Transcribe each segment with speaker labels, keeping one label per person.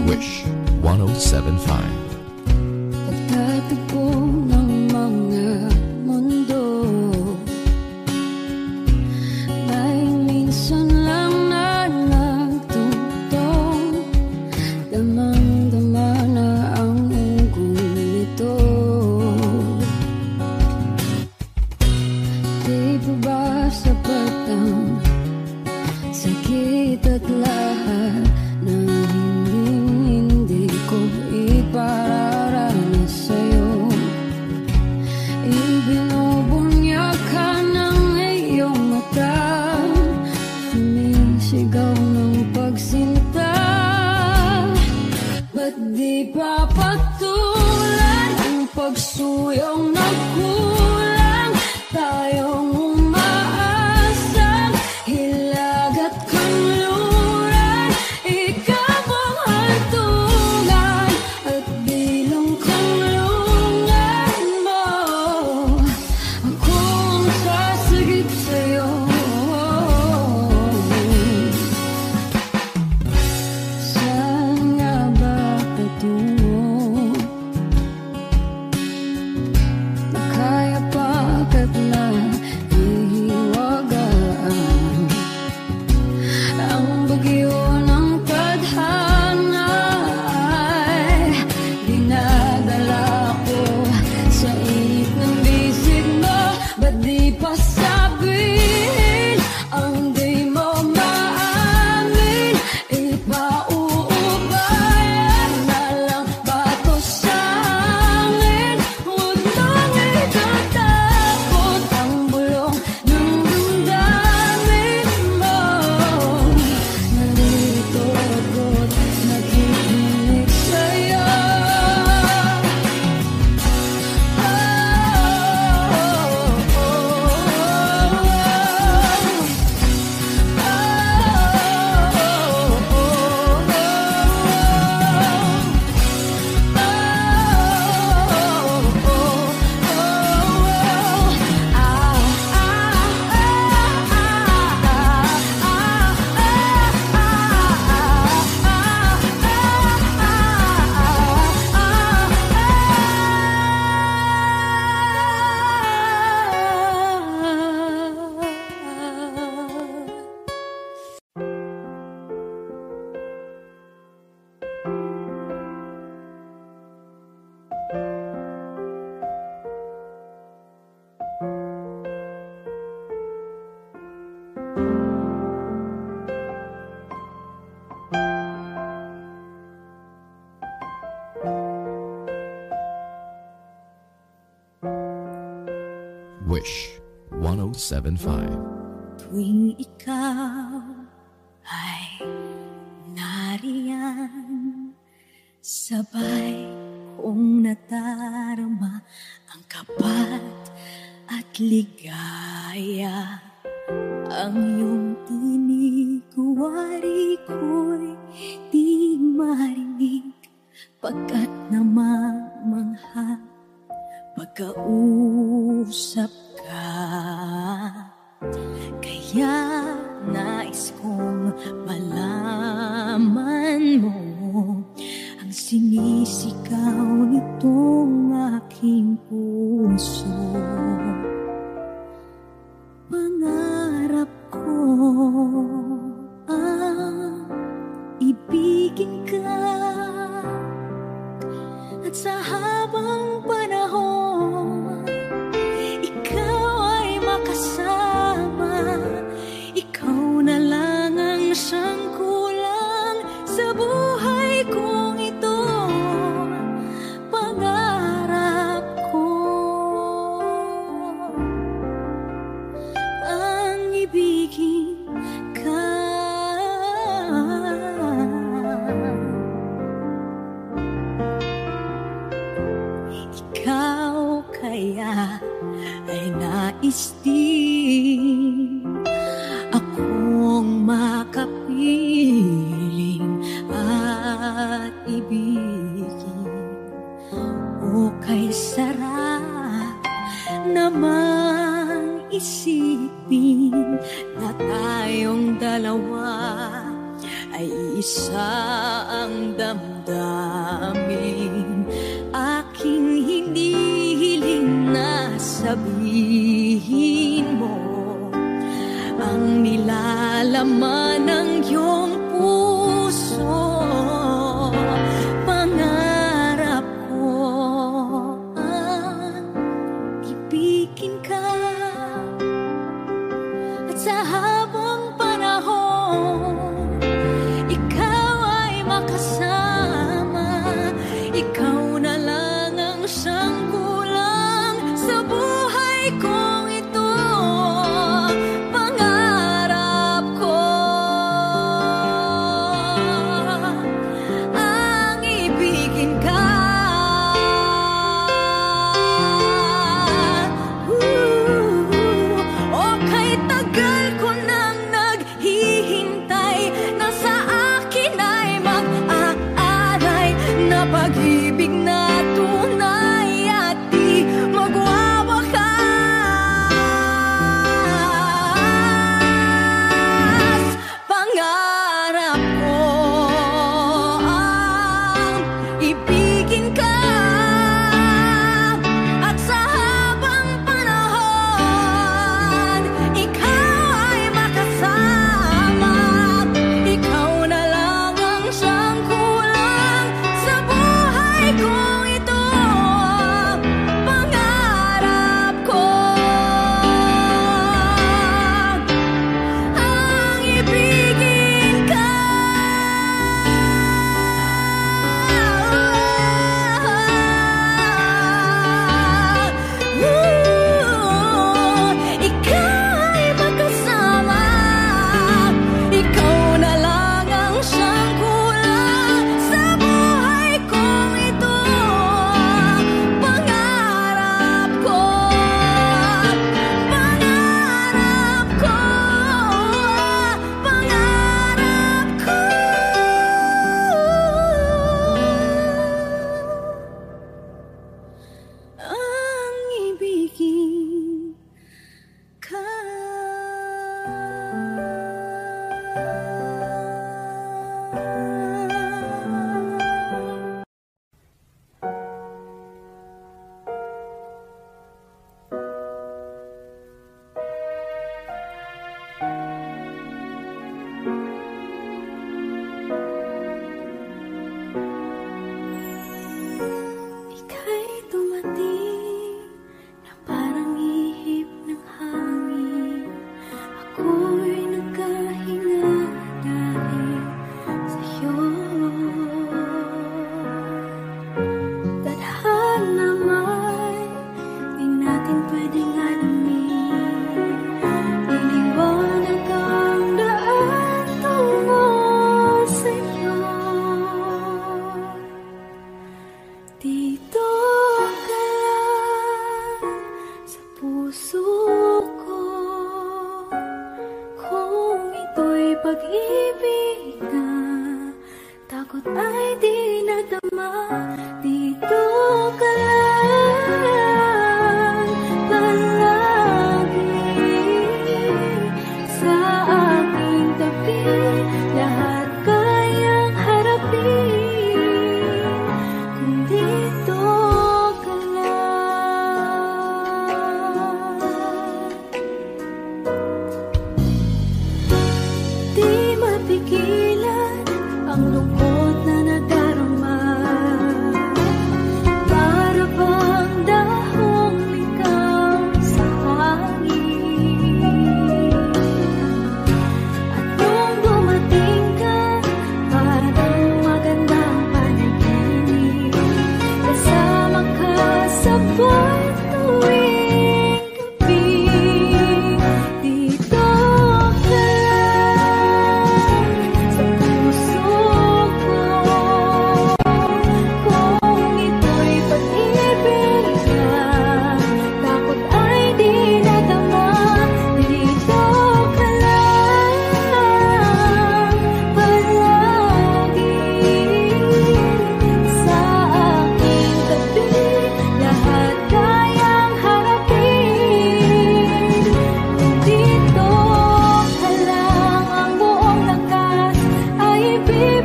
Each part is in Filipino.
Speaker 1: Wish 107.5.
Speaker 2: Pagtatagpo ng mga mundo, may minsan lang na nagtutong, damang-dama na ang unggoy nito. Di ba ba sapat ang sakit at lahat ng hindi ko ipararanas sa'yo? Ibinubunyag ka ng iyong mata, sumisigaw ng pagsinta. Ba't di pa patulan ang pagsuyong na kulang? Tayong umaasang hilag at kanluran, ikaw ang hantungan at bilong kanlungan mo. Akong sasagip sa'yo. Saan nga ba patungo? Nakaya pagkat na ihiwagaan ang bagyo ng tadhana ay dinadala ko sa init ng bisig mo. Ba't di pa sabihin ang di mo maamin? Ipauubayan na lang ba to sa akin? Huwag nang itatakot ang bulong ng damdamin mo. Nandito ako't nakikinig sa'yo.
Speaker 1: Wish 107.5.
Speaker 2: Tuwing ikaw ay nariyan, sabay kong nadarama ang kapat at ligaya. Ang iyong tinig, wari ko'y di marinig, pagkat namamangha pagkausap ka. Kaya nais kong malaman mo ang sinisigaw nitong aking puso. Pangarap ko ang ibigin ka, at sa habang panahon ikaw ay makasama. Ikaw na lang ang siyang kulang sa buhay kong ito. Pangarap ko ang ibigin ka. Ikaw kaya ay nais din akong makapiling isa ang damdamin aking hinihiling na sabihin mo ang nilalaman ng iyong puso. Pangarap ko ang ibigin ka at sa habang panahon ikaw ay makasama. Ikaw na lang ang siyang kulang sa buhay kong ito. Pangarap ko ang ibigin ka. O kahit tagal ko nang naghihintay, na sa akin ay mag-aaray na pag-ibig na tunay at di magwawakas. Pangarap ko ang ibigin ka at sa habang panahon ikaw ay makasama. Ikaw na lang ang siyang kulang sa buhay kong ito. Pangarap ko ang ibigin ka. Ikaw ay makasama. Ikaw na lang ang siyang kulang sa buhay kong ito. Pangarap ko, pangarap ko, pangarap ko ang ibigin ka. Ika'y dumating na parang ihip ng hangin. Ako'y nagkahinga dahil sa'yo. Tadhana may di natin pwedeng alamin. Iniwanag ang daan tungo sa'yo. Dito ka lang sa puso ko. Kung ito'y pag-ibig na takot ay di nadama. Dito ka lang palagi sa aking tabi. Lahat kayang harapin kung dito ka lang. Di mapigilan ang lungkot na nadarama. Para bang dahong likaw sa hangin. At nung dumating ka, parang magandang panaginip. Kasama ka sa buwan tuwing gabi. Dito ka lang sa puso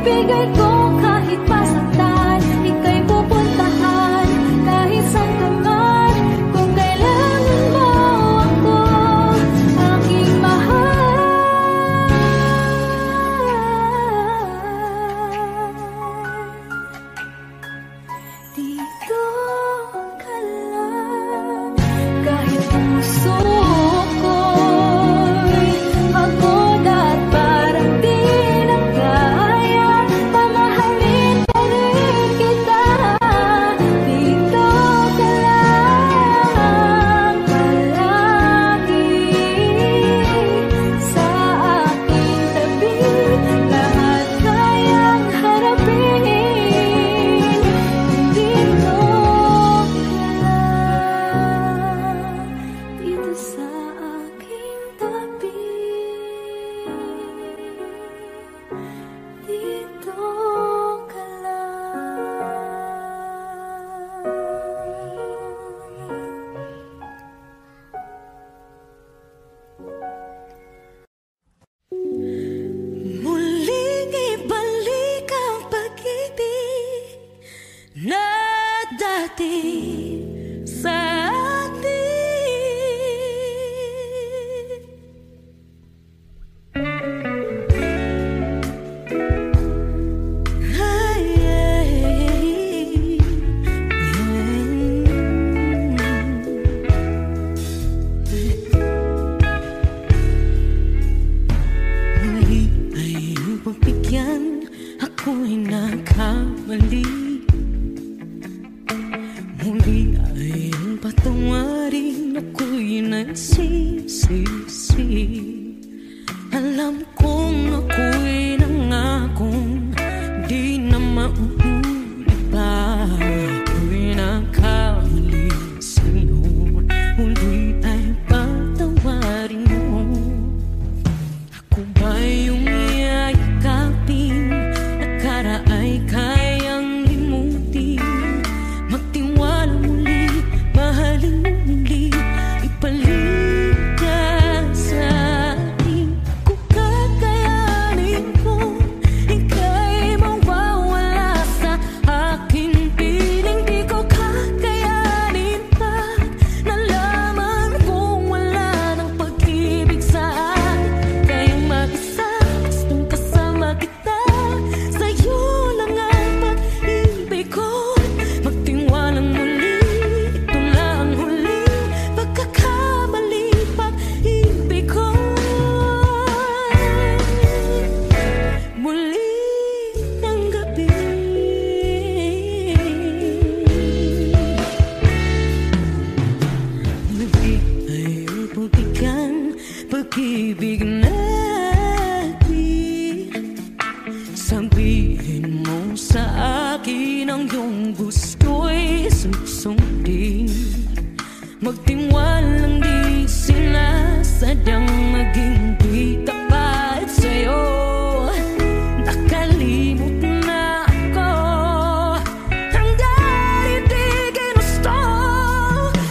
Speaker 2: ibibigay ko kahit masaktan. Ika'y pupuntahan kahit saan ka man. Kung kailangan mo ako, aking mahal. Dito ka lang. Kahit puso ko'y pagod at parang di na kaya, pamahalin pa rin kita. Dito ka lang palagi sa aking tabi. Lahat kayang harapin. Dito ka lang, dito sa aking tabi. Dito ka lang. Muling ibalik ang pag-ibig na dati sa atin. Ay, muli ay iyong pagbigyan, ako'y nagkamali. Muli ay iyong patawarin, ako'y nagsisisi. Alam kong ako'y nangakong di na mauulit pa. Ako'y nagkamali sa'yo, muli ay patawarin mo. Ako ba yung yayakapin, nakaraay kayang limutin? Magtiwala muli, mahalin mo muli, ibalik ka sa akin. Kung kakayanin ko, ika'y mawawala sa aking piling. Di ko kakayanin pa, nalaman kong wala ng pag-ibig sa akin. Kayong mag-isa, gustong kasama kita, sa'yo lang ang pag-ibig ko. Magtiwalang muli, ito lang ang huling pagkakamali, pag-ibig ko. Muli ng gabi, muli ay iyong pagbigyan, pag-ibig natin. Sabihin mo sa akin ang iyong gusto'y susundin. Magtiwalang di sinasadyang maging di tapat sa'yo. Nakalimot na ako, hanggang di ginusto.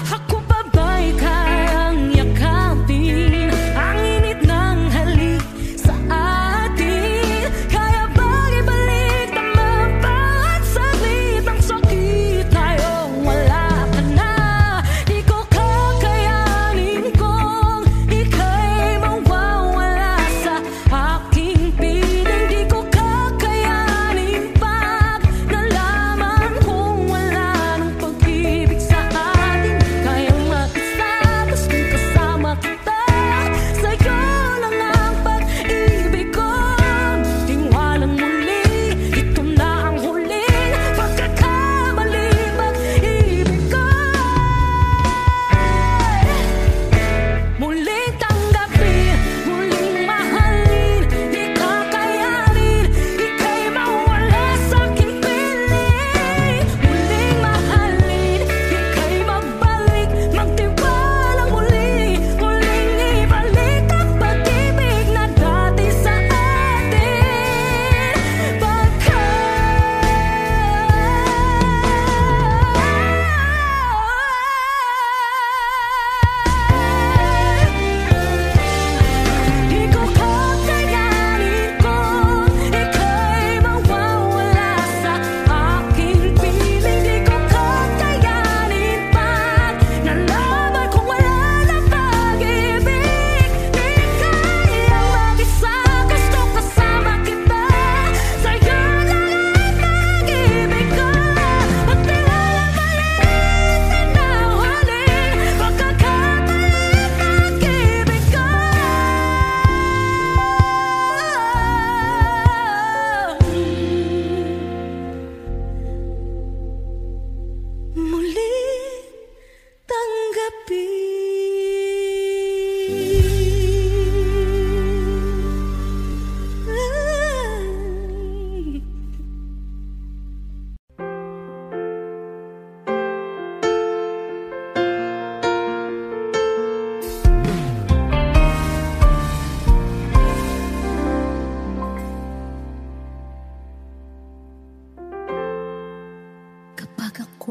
Speaker 2: Ako pa ba'y kayang yakapin ang init ng halik sa atin? Kaya bang ibalik naman bawat saglit ang sakit tayong wala ka na? Di ko kakayanin kung ika'y mawawala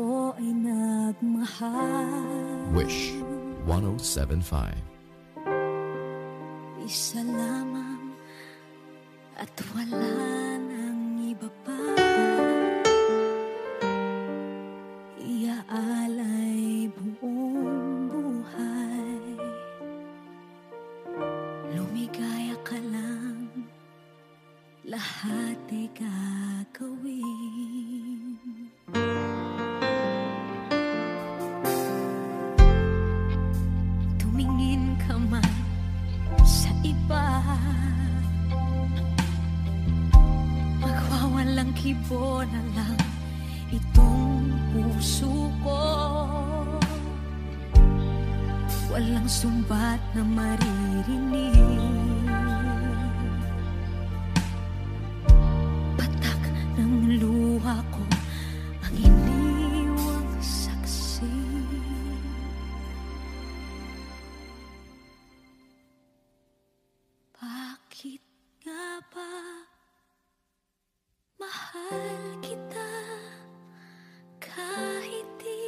Speaker 2: ako ay nagmahal.
Speaker 1: Wish 107.5.
Speaker 2: Isa lamang at wala nang iba pa. Iaalay buong buhay. Lumigaya ka lang, lahat ay gagawin. Tumingin ka man sa iba, magwawalang kibo na lang itong puso ko. Walang sumbat na maririnig, patak ng luha ko ang iniwang saksi. Bakit nga ba mahal kita kahit di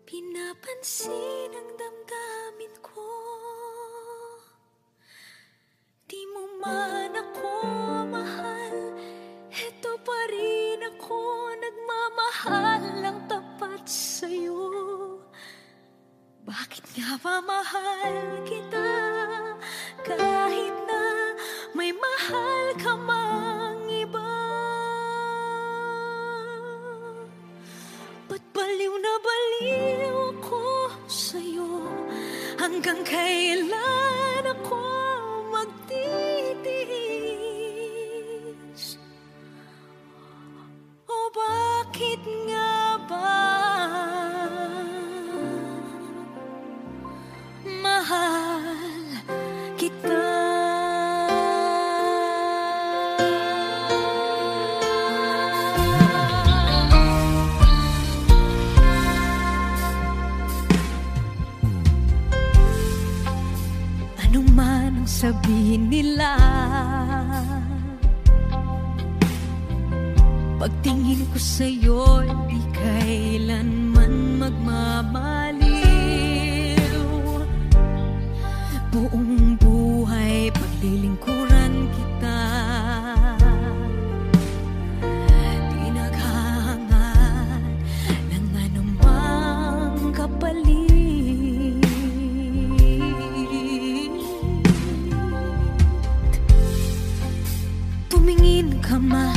Speaker 2: pinapansin ang damdamin ko? Di mo man ako mahal, eto pa rin ako nagmamahal lang tapat sa'yo. Bakit nga ba mahal kita kahit na may mahal ka mang iba? Ba't baliw na baliw ako sa'yo? Hanggang kailan ako magtitiis? O bakit nga ba mahal kita? Ano man ang sabihin nila, pagtingin ko sa'yo, di kailanman magmamaliw. Buong buhay paglilingkuran kita, di naghahangad ng anumang kapalit. Tumingin ka man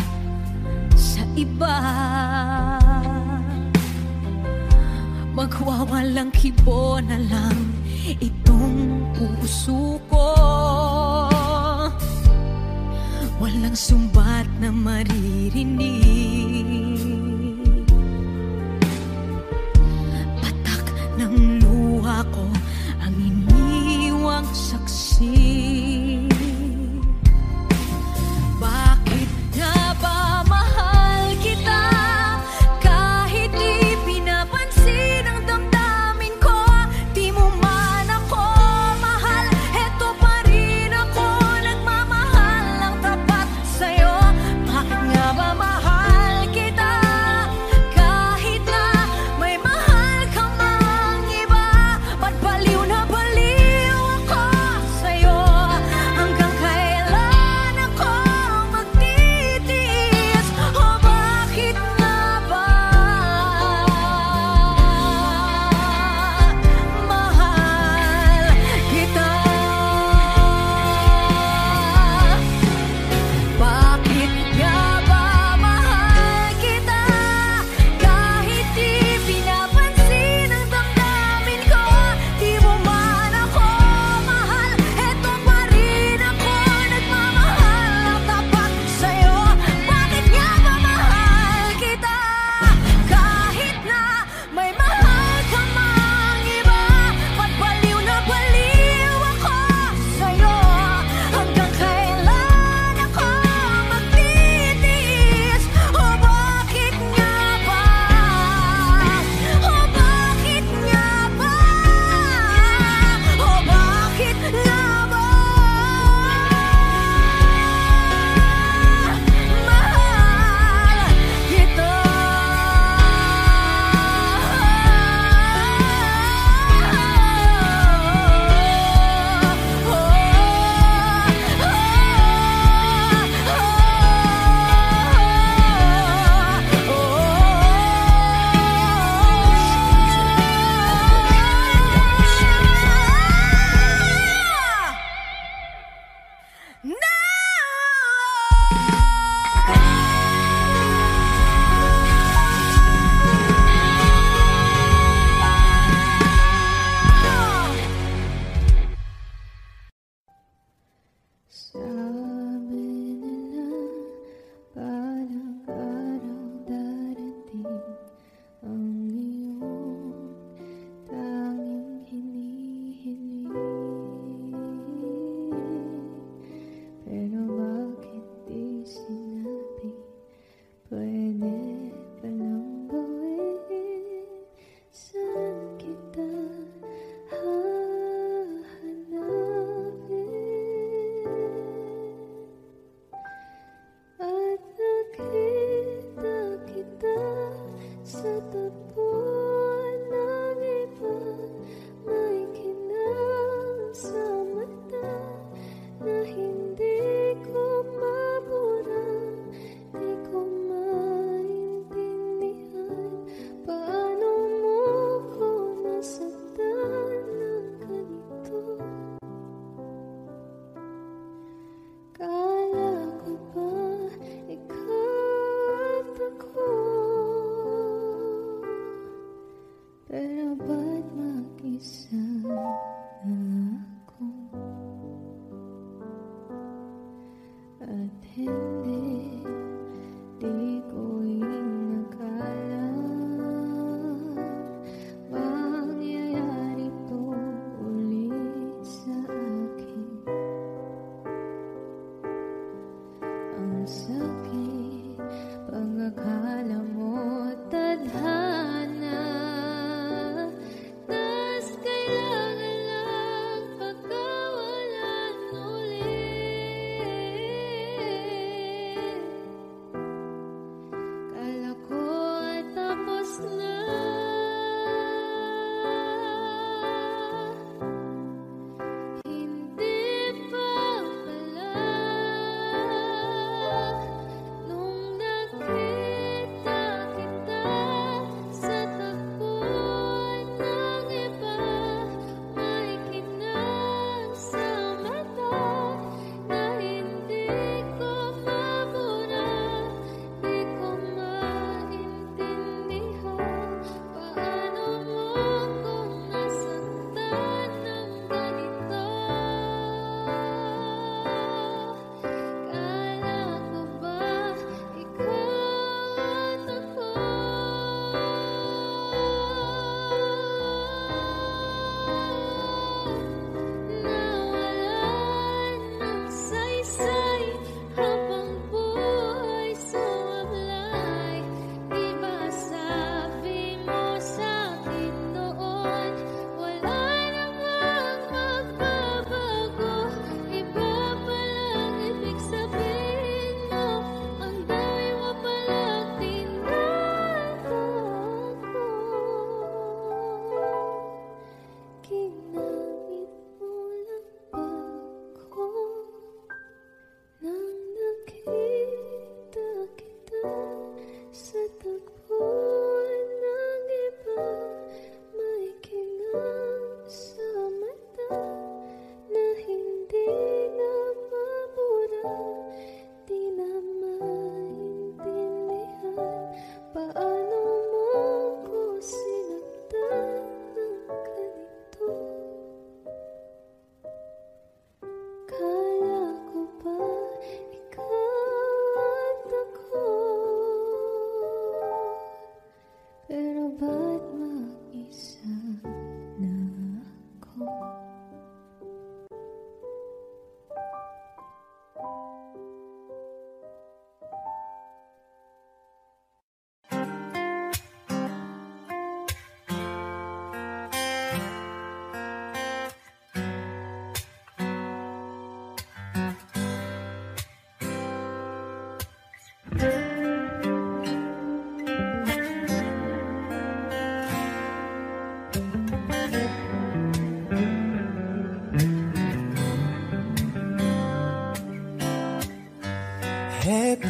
Speaker 2: sa iba, magwawalang kibo na lang itong puso ko. Walang sumbat na maririnig, patak ng luha ko ang iniwang saksi. Bakit nga ba mahal kita kahit di pinapansin ang damdamin ko? Di mo man ako mahal, eto pa rin ako nagmamahal lang tapat sa'yo. Bakit nga ba mahal kita kahit na may mahal ka mang iba? Ba't baliw na baliw ako sa'yo?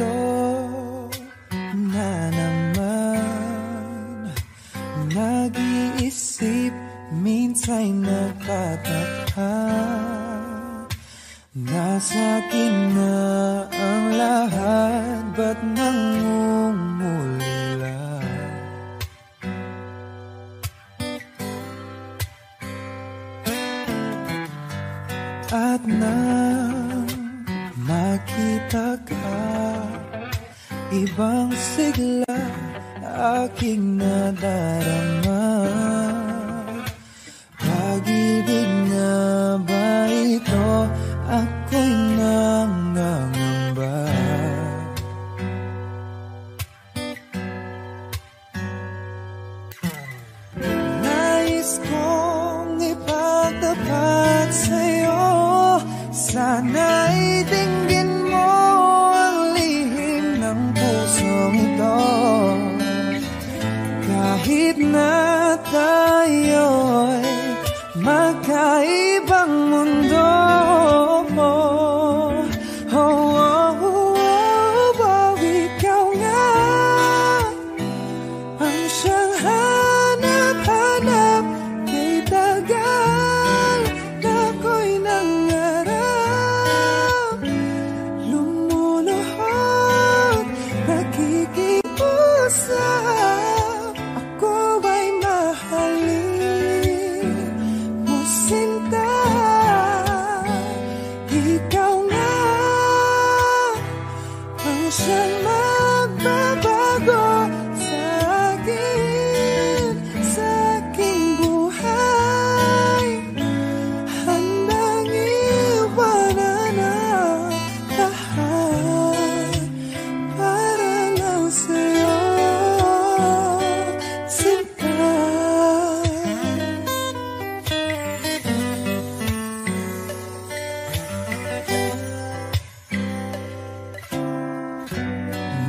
Speaker 3: ito na naman. Nag-iisip, minsan nagtataka. Nasa akin na ang lahat, ba't nangungulila? At nang makita ka, ibang sigla aking nadarama. Pag-ibig na ba ito? Ako'y nangangamba. Nais kong ipagtapat sa'yo, sana'y dinggin mo ang lihim ng pusong ito. Kahit na tayo'y magkaibang mundo, ikaw nga ang siyang hanap-hanap. Kay tagal na ako'y nangarap, lumuluhod, nakikiusap. Ako ay mahalin mo, sinta. Ikaw nga ang siyang magbabago sa aking buhay. Handang iwanan ang lahat para lang sa'yo, sinta.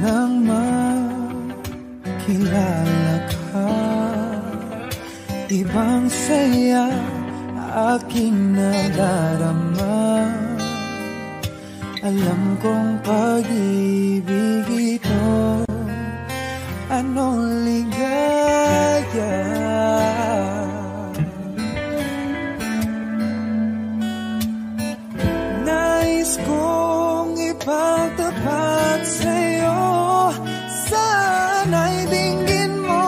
Speaker 3: Nang makilala ka, ibang saya aking nadarama. Alam kong pag-ibig ito, anong ligaya. Nais kong ipagtapat sa'yo, sana'y dinggin mo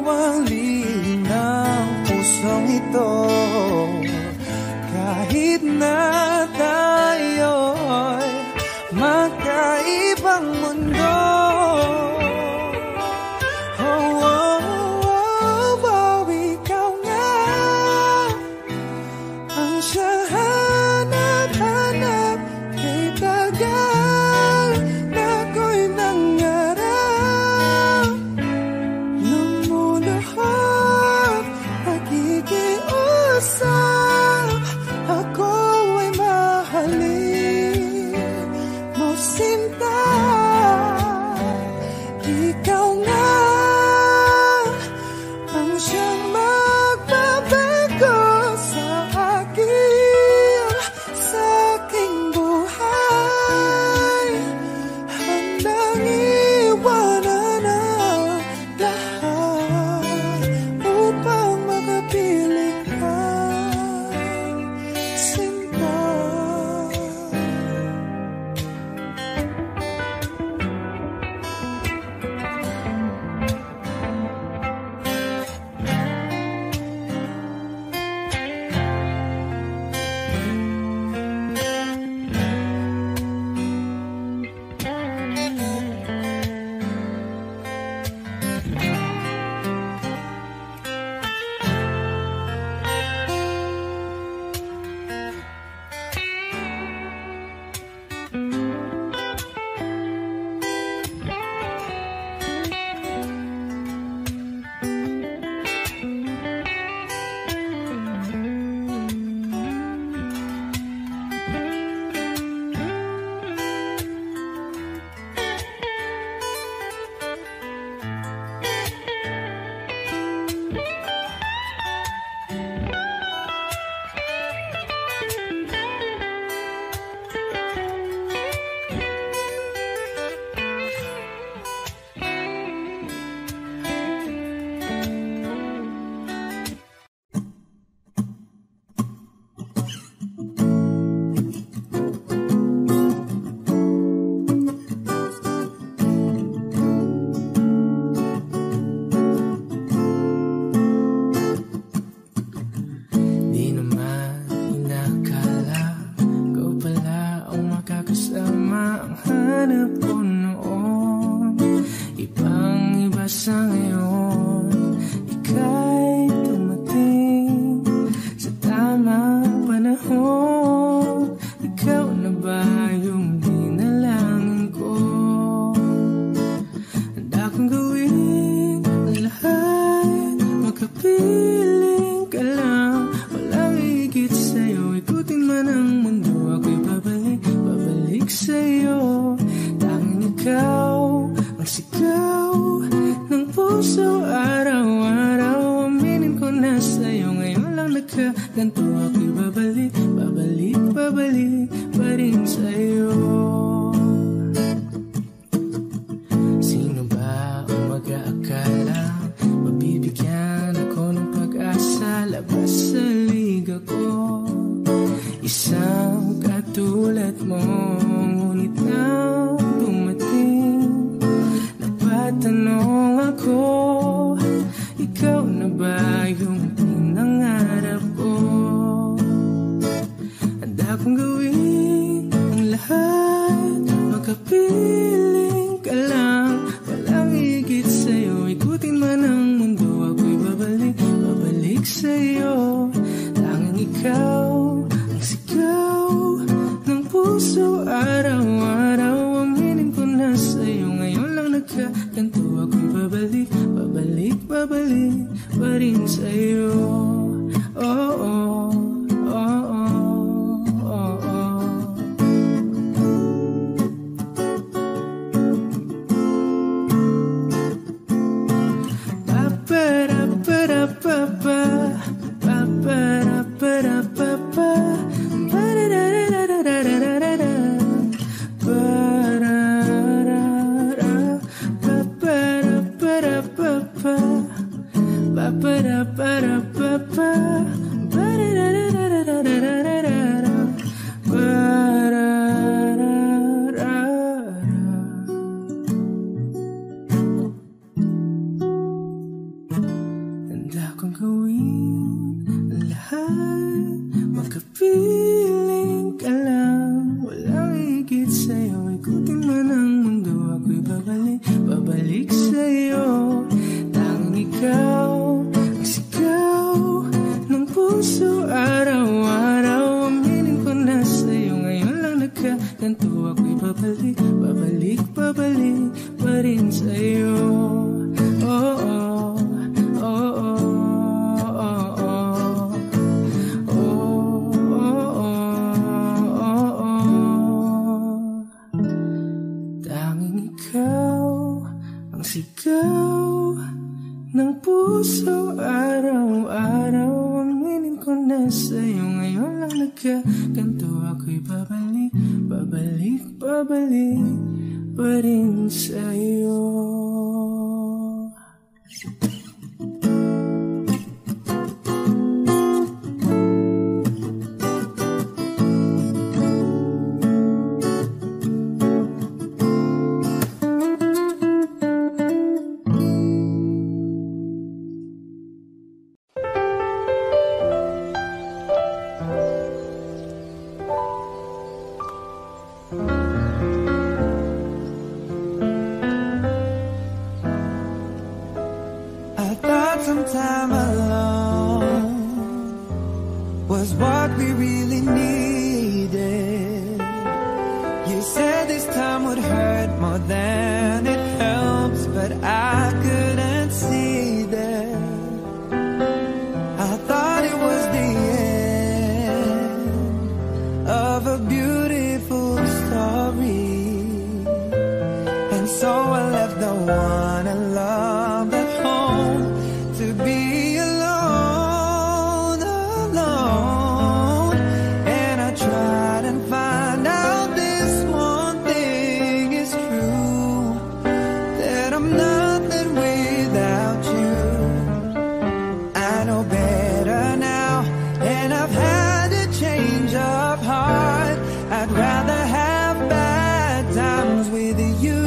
Speaker 3: ang lihim ng pusong ito. Kahit na tayo'y magkaibang mundo, ikaw nga ang siyang hanap-hanap. Kay tagal na ako'y umaasa ngayon, ika'y dumating sa tamang panahon. Ikaw na ba yung dinalangin ko? Handa kong gawin ang lahat, makapiling ka lang. Walang higit sa'yo, ikutin man ang mundo, ako'y babalik sa'yo. Tanging ikaw ang sigaw ng puso araw-araw. Aminin ko na sa'yo, ngayon lang nagkaganto, ako'y babalik pa rin sa'yo. Sino ba ang mag-aakala mabibigyan ako ng pag-asa? Labas sa liga ko, isang katulad mo, ngunit nang dumating, napatanong ako, ikaw na ba yung pinangarap ko? Handa kong gawin ang lahat, makapiling ka lang. Walang higit sa'yo, ikutin man ang mundo, ako'y babalik sa'yo. Tanging ikaw ang sigaw ng puso araw-araw. Aminin ko na sa'yo, ngayon lang nagkaganto, ako'y babalik pa rin sa'yo. Oh, oh, oh, oh, oh, oh. Pa-pa-ra-pa-ra-pa-pa, pa-pa-ra-pa-ra-pa-pa, pa-ra-ra-ra-ra-ra-ra-ra-ra, pa-ra-ra-ra, pa-pa-ra-pa-ra-pa-pa, pa-pa-ra-pa-ra-pa-pa, pa-ra-ra-ra-ra-ra-ra-ra-ra, pa-ra-ra-ra-ra. Handa kong gawin ang lahat, makapiling ka lang. Walang higit sa'yo, ikutin man ang mundo, ako'y babalik sa'yo. Tanging ikaw ang sigaw ng puso araw-araw. Aminin ko na sa'yo, ngayon lang nagkaganto, ako'y babalik pa rin sa'yo. Oh, oh, oh, oh, oh, oh, oh, oh, oh, oh. Tanging ikaw ang sigaw ng puso araw-araw. Aminin ko na sa'yo, ngayon lang nagkaganto, ako'y babalik pa rin sa'yo.
Speaker 4: Time alone was what we really needed. You said this time would hurt more than it helps, but I couldn't see that. I thought it was the end of a beautiful story, and so I left the one I loved at home to be alone. And I tried and find out this one thing is true, that I'm nothing without you. I know better now, and I've had a change of heart. I'd rather have bad times with you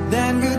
Speaker 4: than good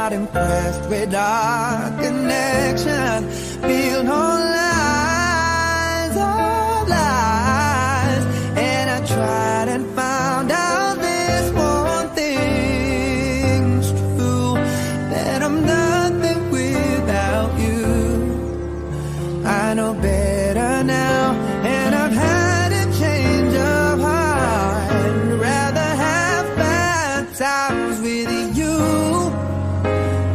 Speaker 4: not impressed with our connection. Feel no lies, oh lies. And I tried and found out this one thing's true, that I'm nothing without you. I know better now, and I've had a change of heart. I'd rather have bad times with you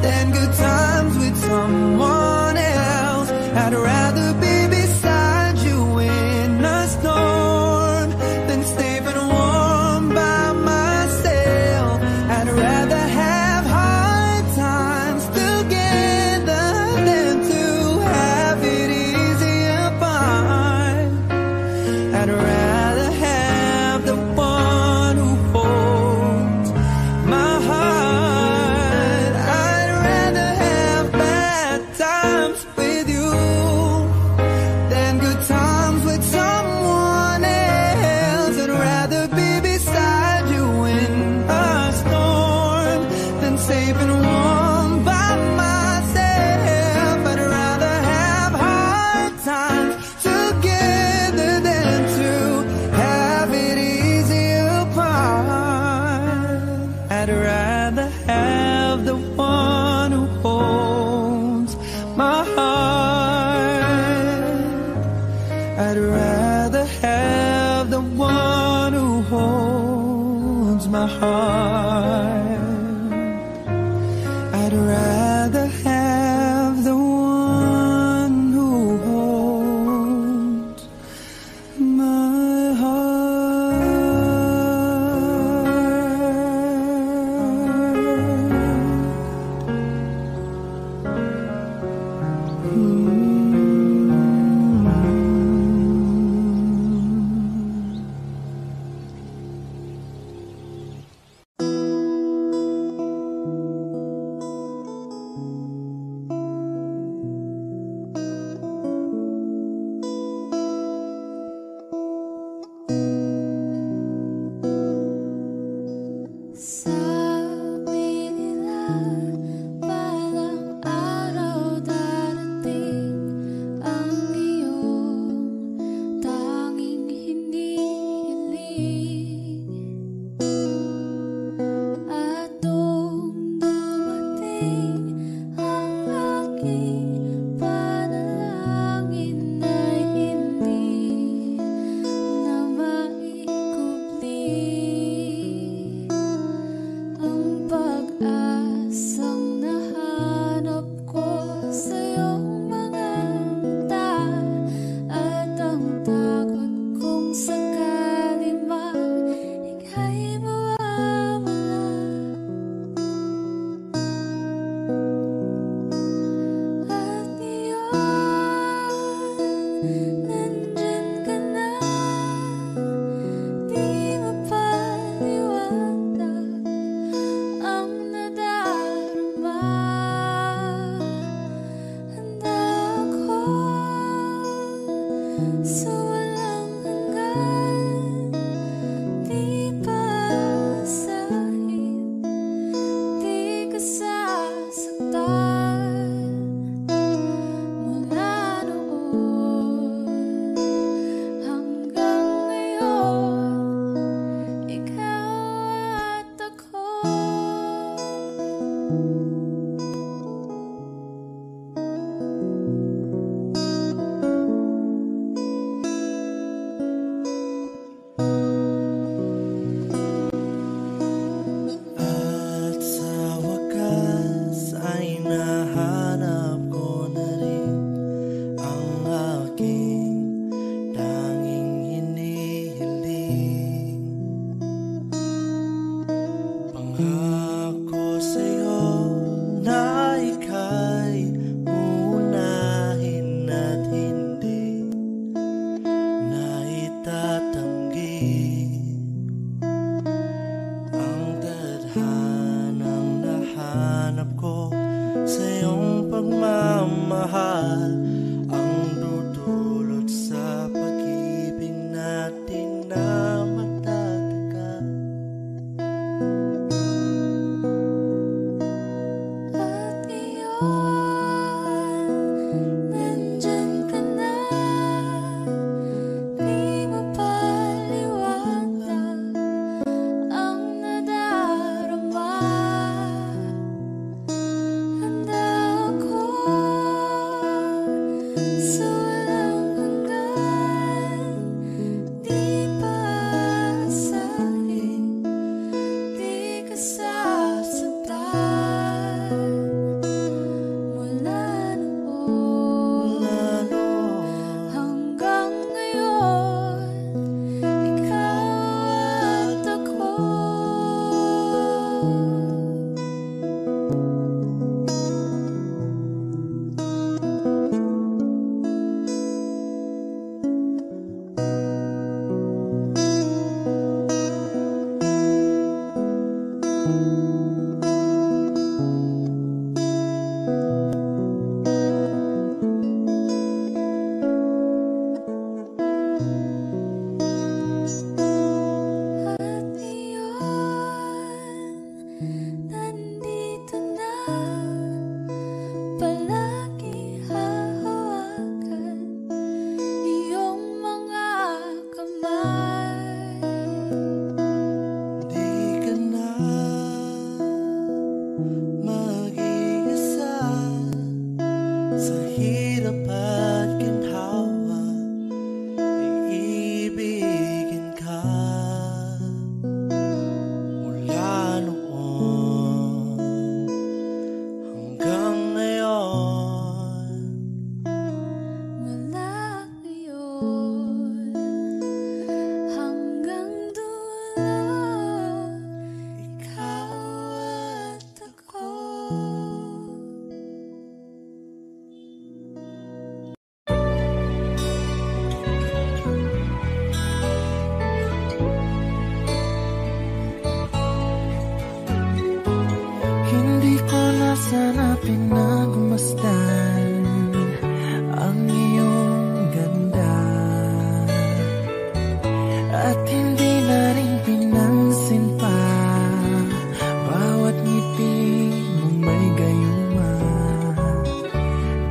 Speaker 4: than good times with someone else. I'd rather be beside you in a storm than safe and warm by myself. I'd rather have hard times together than to have it easy apart. I'd rather have the one who holds my heart. I'd rather have bad times with you than good times with someone else. I'd rather be beside you in a storm than safe and warm by myself. I'd rather have hard times together than to have it easy apart. I'd rather have the one who holds my heart. I'd rather have the one who holds my heart. I'd rather have the one who holds my heart.
Speaker 2: Sabi nila parang araw darating ang iyong tanging hinihiling. At nung dumating ang aking panalangin ay hindi na maikubli. Ang pag-asang nahanap ko sa iyong mga mata, at ang takot kong sakali mang ika'y mawawala. At ngayon, nandyan ka na, di mapaliwanag ang nadarama. Handa ako sa walang hanggan, di paasahin, di ka sasaktan. Mula noon hanggang ngayon, ikaw at ako.
Speaker 4: At sa wakas ay nahanap ko na rin ang aking tanging hinihiling. Pangako sa'yo na ika'y uunahin at hindi na itatanggi ang tadhanang nahanap ko sa iyong pagmamahal, ang dudulot sa pag-ibig natin na matatagal.
Speaker 2: At
Speaker 3: Hindi ko na sana pinagmasdan ang iyong ganda, at hindi na rin pinansin pa bawat ngiti mong may gayuma.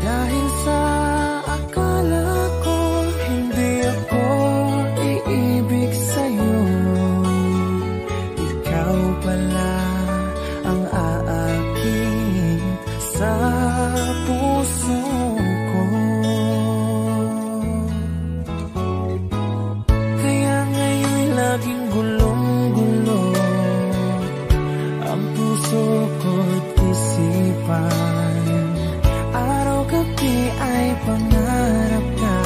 Speaker 3: Dahil sa akala ko hindi ako iibig sa'yo, ikaw pala ang aakit sa puso ko. Kaya ngayon laging gulong-gulo ang puso ko't isipan. Araw-gabi ay pangarap ka,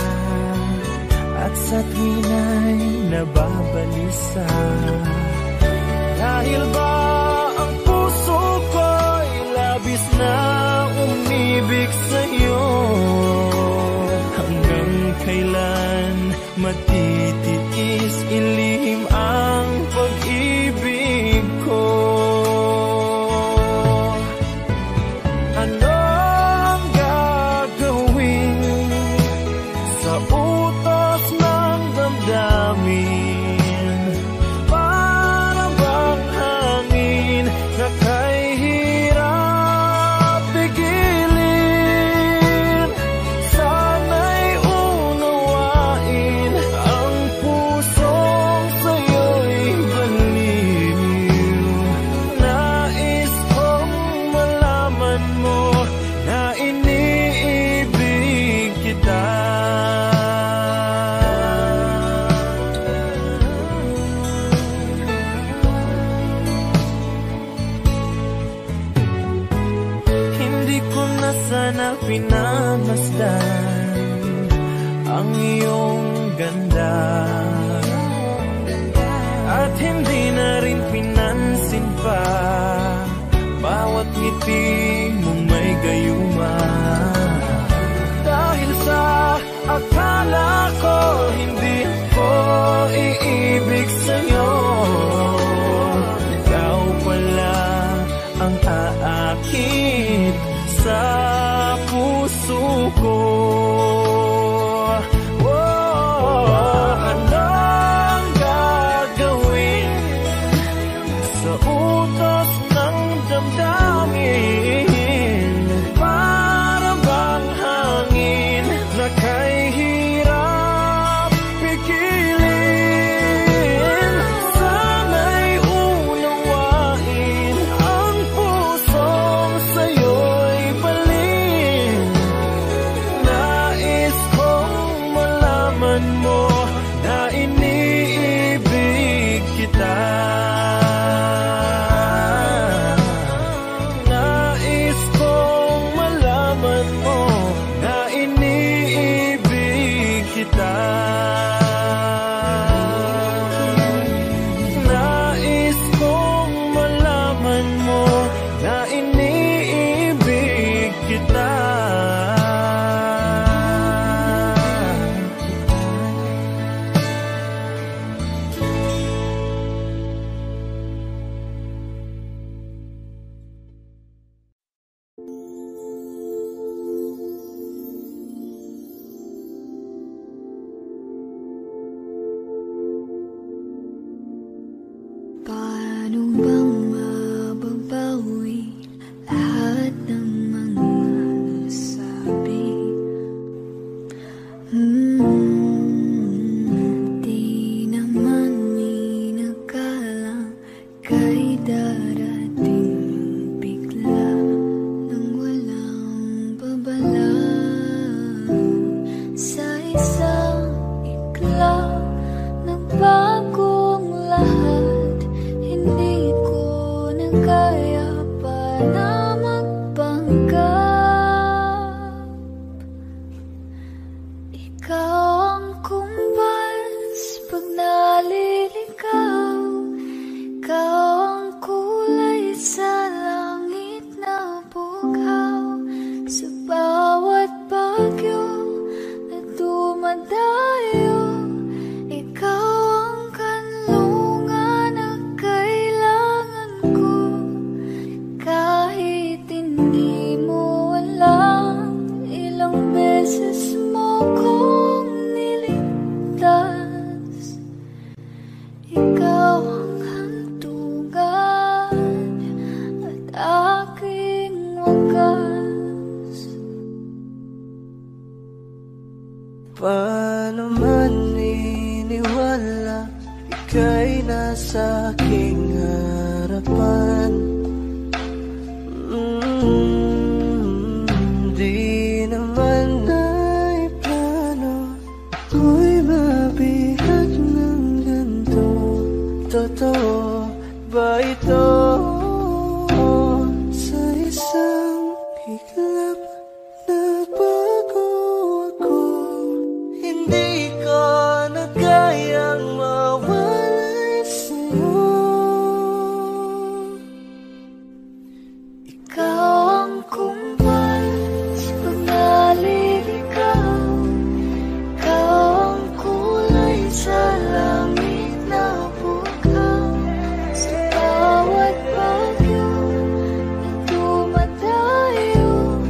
Speaker 3: at sa tuwina'y nababalisa. Dahil ba ang puso ko'y labis na umibig sa'yo? Hanggang kailan matitiis ilihim ang pag-ibig ko? Ano ang gagawin sa utos ng damdamin? Para bang hangin na kay hirap pigilin? Sana'y unawain ang pusong sa'yo'y baliw. Nais kong malaman mo na iniibig kita. Hindi ko na sana pinagmasdan ang iyong ganda, at hindi na rin pinansin pa bawat ngiti mong may gayuma. Dahil sa akala ko hindi ako iibig sa'yo, ikaw pala ang aakit sa puso ko. Ano ang gagawin sa utos ng damdamin? Para bang hangin na kay hirap pigilin? Sana'y unawain ang pusong sa'yo'y balin. Nais kong malaman mo na iniibig kita. Nais kong malaman mo na iniibig kita. Nais kong malaman mo na iniibig kita.
Speaker 2: Paano bang mababawi lahat ng mga nasabi? Di naman inakalang kay darating bigla nang walang babala. Sa isang iglap nagbagong lahat. Hindi ko na kaya pa na magpanggap. Ikaw ang kumbas pag naliligaw. Ikaw ang kulay sa langit na hindi mo alam, ilang beses mo kong niligtas. Ikaw ang hantungan at aking wakas.
Speaker 3: Paano man iniwala, ika'y nasa aking harapan. Di naman naiplano ako'y mabihag ng ganito. Totoo ba ito? Sa isang iglap nagbago ako. Hindi ko na kayang mawalay sa'yo.
Speaker 2: Ikaw ang kumpal sa pagnaliligaw. Ikaw ang kulay sa langit na bukaw. Sa bawat bagyo na dumadayo,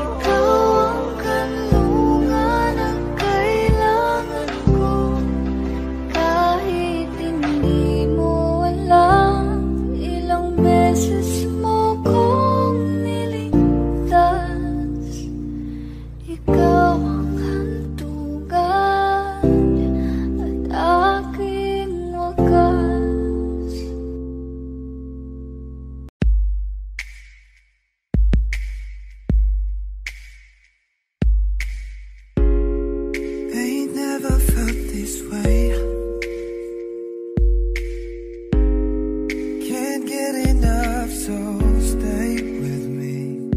Speaker 2: ikaw ang kanlungan ang kailangan ko. Kahit hindi mo alam, ilang beses mo kong niligtas. Ikaw ang hantungan at aking wakas.
Speaker 4: Ain't never felt this way. Can't get enough, so stay with me.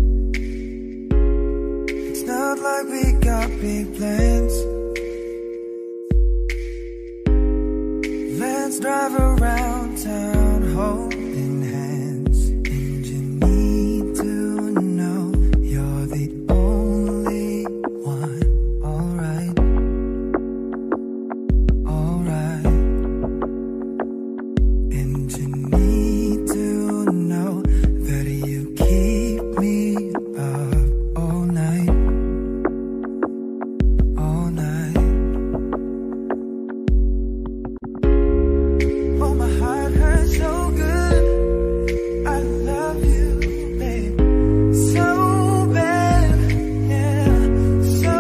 Speaker 4: It's not like we got big plans. Let's drive around town holding hands. And you need to know you're the only one. Alright, alright. And you need to know that you keep me up all night, all night. Oh, my heart hurts so good. I love you, babe, so bad, yeah, so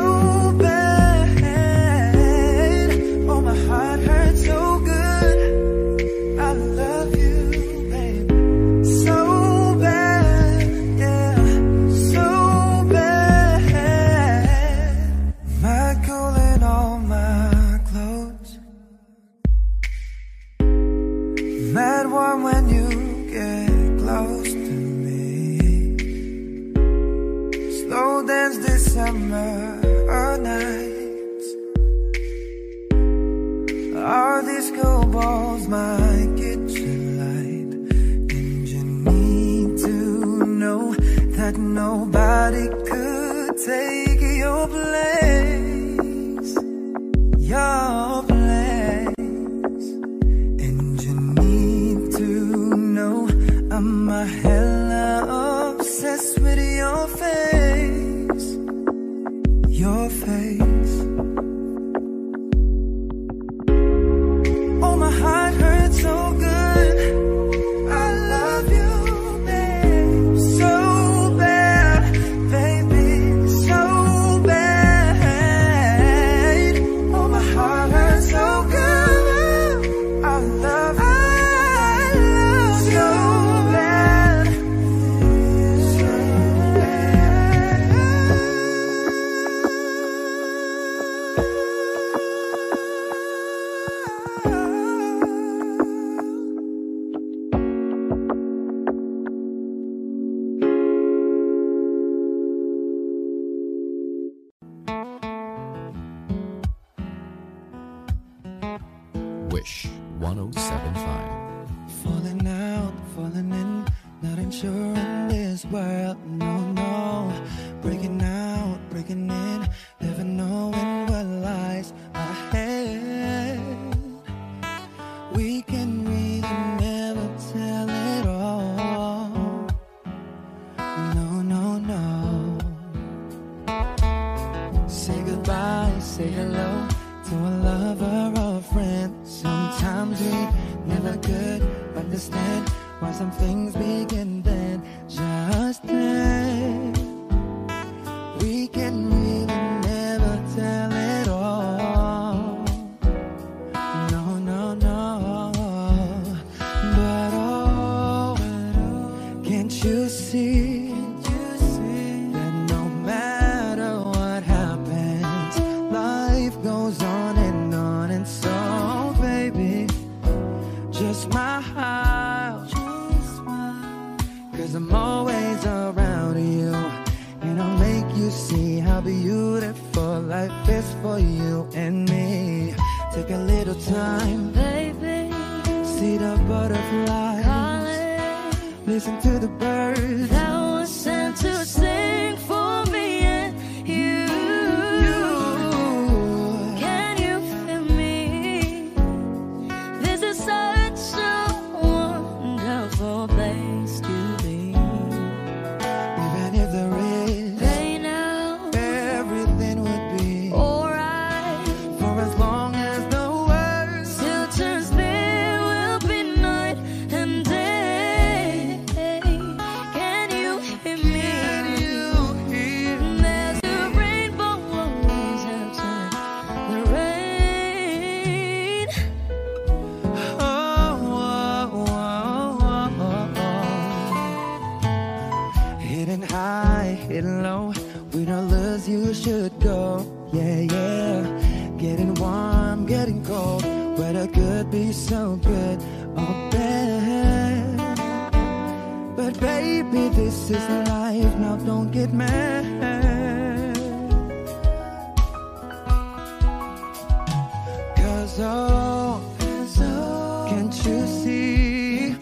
Speaker 4: bad. Oh, my heart hurts so good. I love you, babe, so bad, yeah, so bad. My cool and all my clothes, mad warm when you get close to me. Slow dance this summer nights. Our disco balls, my kitchen light. And you need to know that nobody could take your place, your place. And you need to know I'm a hella obsessed with your face, your face. Oh, my heart hurts so good. I love you, babe, so bad, baby, so bad. Oh, my heart hurts so good. I love you, so bad, so
Speaker 1: Wish 1075.
Speaker 4: falling out, falling in, not unsure in this world, no, no. Breaking out, breaking in, never knowing what lies ahead. We can really never tell it all. No, understand why some things begin then, just then. We can really never tell it all. No, no, no. But oh, can't you see that no matter what happens, life goes on, and so baby, just smile, 'cause I'm always around you, and I'll make you see how beautiful life is for you and me. Take a little time,
Speaker 2: baby,
Speaker 4: see the butterflies,
Speaker 2: calling,
Speaker 4: listen to the birds
Speaker 2: that was sent to sing for me and you. Can you feel me? This is such a wonderful place to be.
Speaker 4: Even if there is
Speaker 2: Right now,
Speaker 4: everything would be
Speaker 2: alright.
Speaker 4: for as long as the world
Speaker 2: Till turns there will be night and day. Can you hear me?
Speaker 4: you hear.
Speaker 2: There's a rainbow always after the rain.
Speaker 4: Oh, oh, oh, oh, oh. Hidden high, hidden low, with all lures you should go. Yeah, yeah. Getting warm, getting cold, weather could be so good or bad. But baby, this is life, now don't get mad. 'Cause oh, can't you see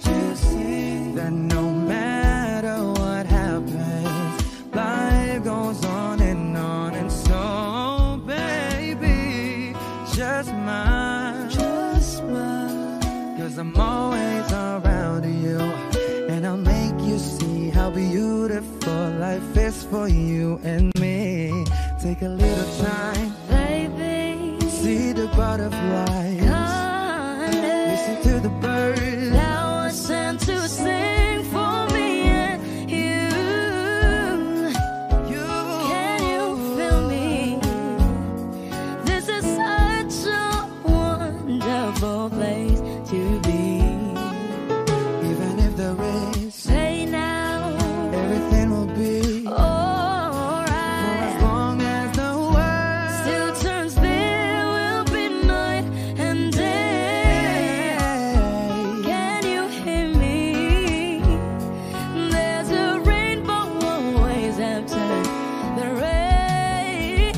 Speaker 4: that no matter what happens, life goes on, and so baby, just smile, 'cause I'm always around you, and I'll make you see how beautiful life is for you and me. Take a little time,
Speaker 2: Baby,
Speaker 4: see the butterflies, listen to the birds
Speaker 2: that was sent to sing for me and you. Can you feel me? This is such a wonderful place to be.
Speaker 4: Even if there is
Speaker 2: Say now,
Speaker 4: everything will be for
Speaker 2: alright.
Speaker 4: as long as the world
Speaker 2: Still turns there will be night and day. Can you hear me? There's a rainbow always after the rain.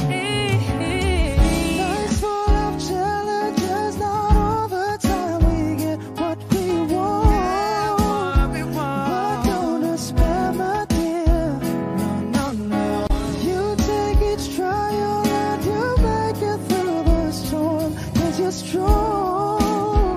Speaker 4: Life's full of challenges, not all the time we get what we want. But don't despair, my dear. No, no, no. You take each trial and you make it through the storm, 'cause you're strong.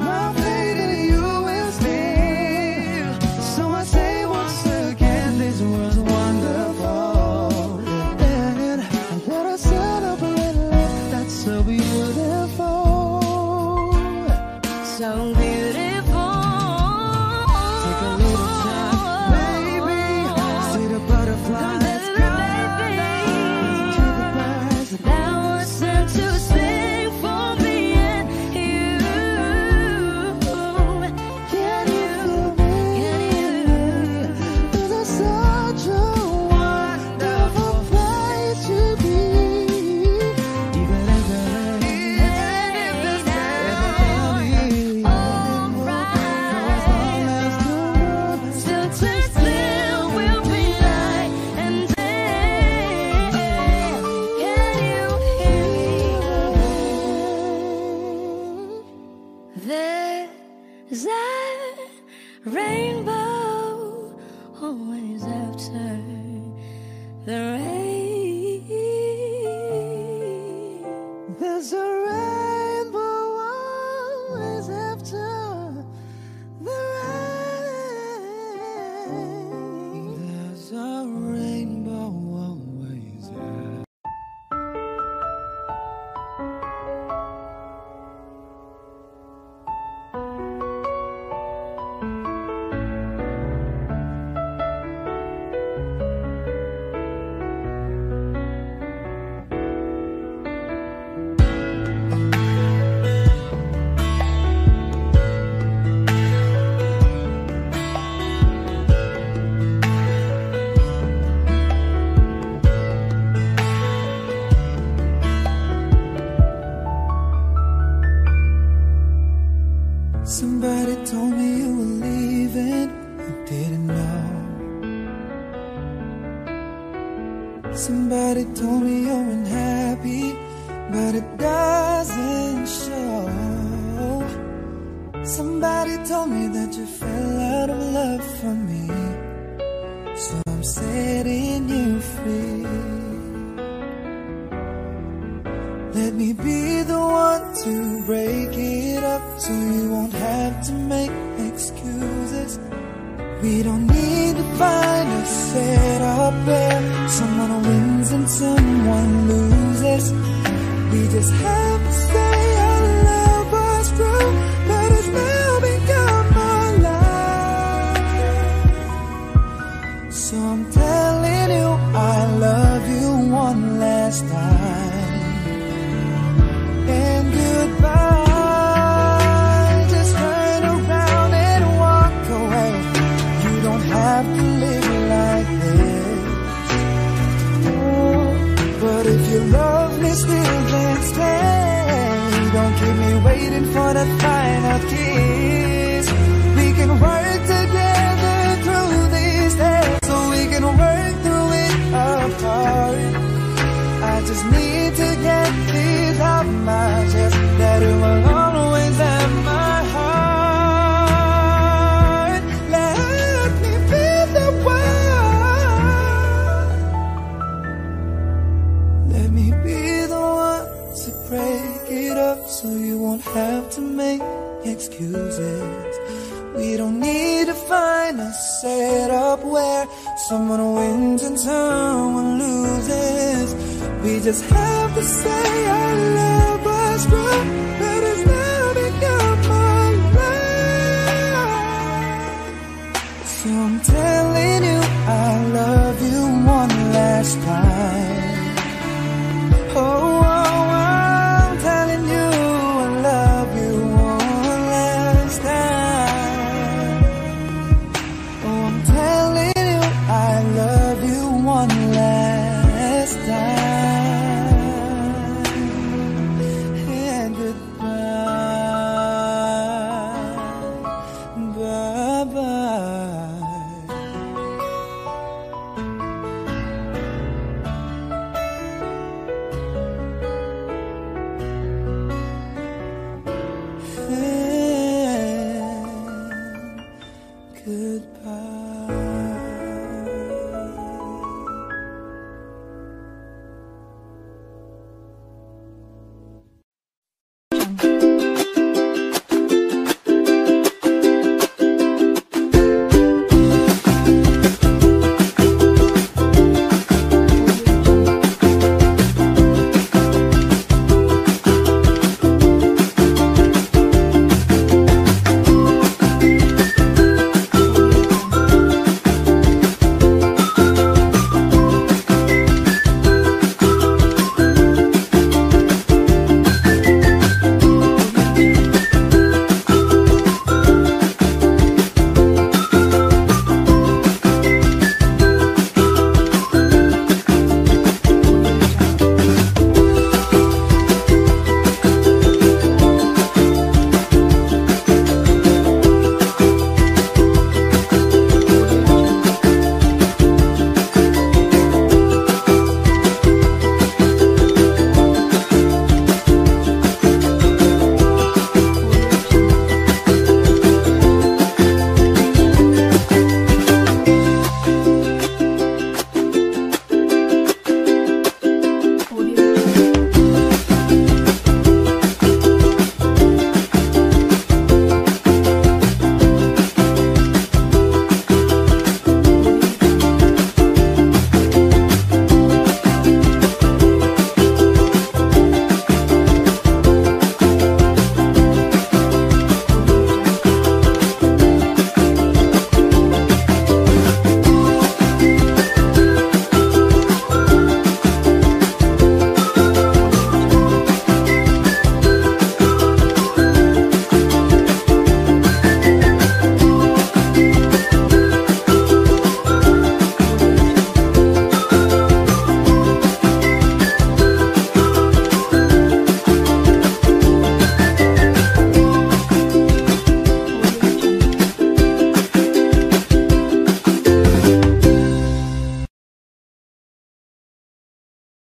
Speaker 4: My faith in you is still. So I say once again, this world's wonderful. And I wanna celebrate life that's so beautiful.
Speaker 2: So beautiful.
Speaker 4: Take a little time, baby. See the butterflies,
Speaker 2: Baby,
Speaker 4: listen to the birds.
Speaker 2: that was sent to sing for me and you.
Speaker 4: Can you feel me? This is such a wonderful place to be. Even if there is
Speaker 2: Still turns there will be night and day. Can you hear me? There's a rainbow always after the rain.
Speaker 4: There's a rainbow always after the rain. There's a rainbow always after. Somebody told me you're unhappy, but it doesn't show. Somebody told me that you fell out of love for me, so I'm setting you free. Let me be the one to break it up, so you won't have to make excuses. We don't need to find a setup where someone wins and someone loses. We just have to say our love was true, but it's now become our life. So I'm telling you I love you one last time, and goodbye. Just turn around and walk away. You don't have to live like this. Oh, but if you love me still, then stay. Don't keep me waiting for the final kiss. We can work together through these days, so we can work through it apart. I just need to get this out my chest, that it will always have my heart. Let me be the one. Let me be the one to break it up, so you won't have to make excuses. We don't need to find a setup where someone wins and someone loses. We just have to say our love was true.